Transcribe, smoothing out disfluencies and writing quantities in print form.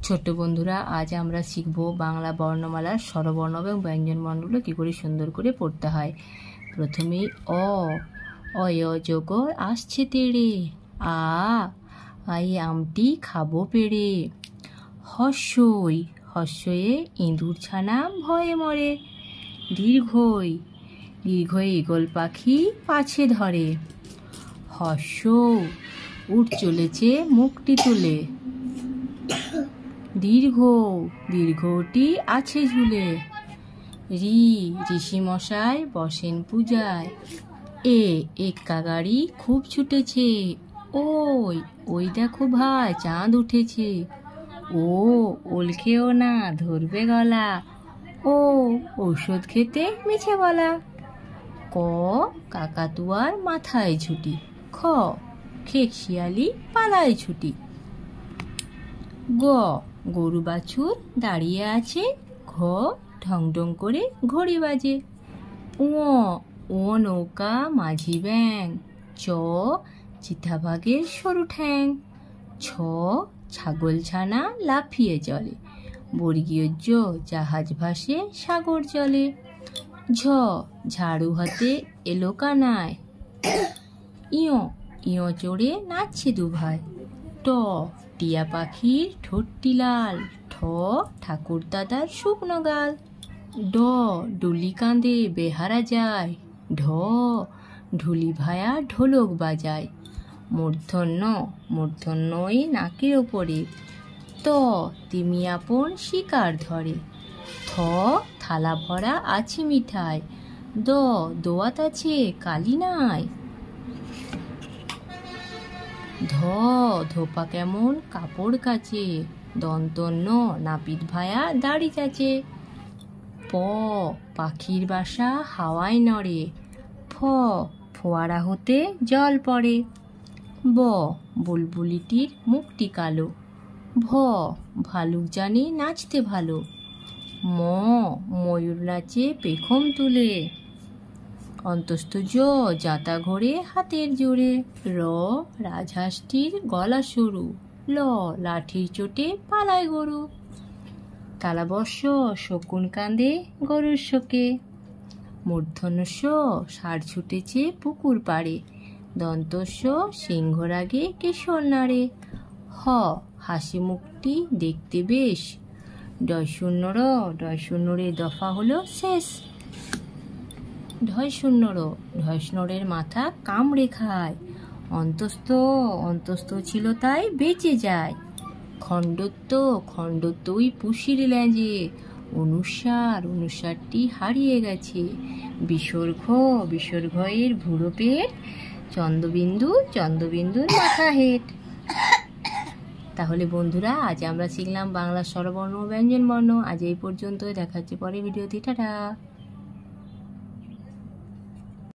ছোট্ট বন্ধুরা, আজ আমরা শিখব বাংলা বর্ণমালার স্বরবর্ণ এবং ব্যঞ্জনবর্ণগুলো কী করে সুন্দর করে পড়তে হয়। প্রথমেই অয় জগর আসছে তেড়ে, আই আমটি খাবো পেড়ে। হস্যই, হস্যয়ে ইঁদুর ছানা ভয়ে মরে। দীর্ঘই, দীর্ঘয়ে ঈগল পাখি পাছে ধরে। হর্ষ, উঠ চলেছে মুখটি তুলে। দীর্ঘ, দীর্ঘটি আছে ঝুলে। ঋষি মশাই বসেন পূজায়। এক্কা গাড়ি খুব ছুটেছে। ওই দেখো ভাই চাঁদ উঠেছে। ওল খেও না ধরবে গলা। ঔষধ খেতে মিছে বলা। কাকাতুয়ার মাথায় ঝুটি। খেক শিয়ালি পালায় ছুটি। গরু বাছুর দাঁড়িয়ে আছে। ঢং ঢং করে ঘড়ি বাজে। ও নৌকা মাঝি ব্যাং। চিতাবাঘের সরু ঠ্যাং। ছাগল ছানা লাফিয়ে চলে। বর্গীয় জাহাজ ভাসে সাগর জলে। ঝাড়ু হাতে এলো কানায়। ইয় চড়ে নাচছে দুভাই। টিয়া পাখির ঠোঁটটি লাল। ঠাকুর দাদার শুকনো গাল। ডুলি কাঁদে বেহারা যায়। ঢুলি ভায়া ঢোলক বাজায়। মূর্ধন্যই নাকের ওপরে। তিমি আপন শিকার ধরে। থালা ভরা আছে মিঠাই। দোয়াত আছে কালি নাই। ধোপা কেমন কাপড় কাচে। দন্তন্য নাপিত ভায়া দাড়ি চাচে। পাখির বাসা হাওয়ায় নড়ে। ফোয়ারা হতে জল পড়ে। বুলবুলিটির মুখটি কালো। ভালুক জানে নাচতে ভালো। ময়ূর নাচে পেখম তুলে। অন্তস্থ জাঁতা ঘোরে হাতের জোরে। রাজহাঁসটির গলা সরু। লাঠির চোটে পালায় গরু। তালাবস্য শকুন কাঁদে গরুর শোকে। মূর্ধন্য ষাঁড় ছুটেছে পুকুর পাড়ে। দন্তস্য সিংহ রাগে কেশর নাড়ে। হাসি মুখটি দেখতে বেশ। ডয় শূন্যরে দফা হলো শেষ। ঢয়শূন্যরের মাথা কামড়ে খায়। অন্তস্থ ছিল তাই বেঁচে যায়। খণ্ডত্বই পুষির ল্যাজে। অনুসারটি হারিয়ে গেছে। বিসর্গয়ের ভুরো পেট। চন্দ্রবিন্দুর মাথা হেট। তাহলে বন্ধুরা, আজ আমরা শিখলাম বাংলা স্বরবর্ণ ও ব্যঞ্জনবর্ণ। আজ এই পর্যন্ত, দেখা হচ্ছে পরের ভিডিওতে। টাটা।